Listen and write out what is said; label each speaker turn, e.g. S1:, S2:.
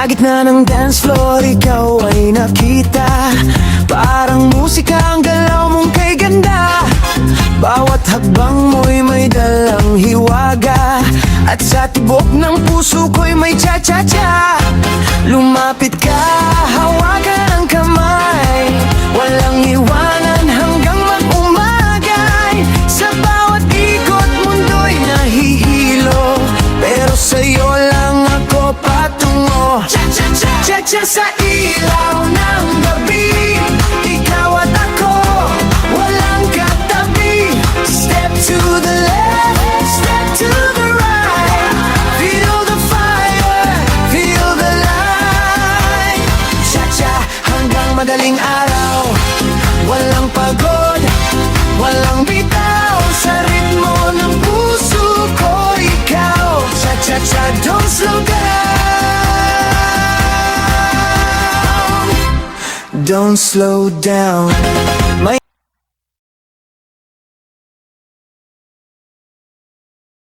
S1: Sa gitna ng dance floor, ikaw ay nakita. Parang musika ang galaw mong kay ganda. Bawat hakbang mo'y may dalang hiwaga, at sa tibok ng puso ko'y may cha-cha-cha. Lumapit ka, hawakan ang kamay, walang iwanan hanggang mag-umagay. Sa bawat ikot mundo'y nahihilo, pero sa'yo lang ako patungo. Cha-cha-cha, cha-cha sa ilaw ng gabi. Ikaw at ako, walang katabi. Step to the left, step to the right. Feel the fire, feel the light. Cha-cha hanggang madaling araw, walang pagod, walang bitaw. Sa ritmo ng puso ko, ikaw. Cha-cha-cha, don't slow down, don't slow down.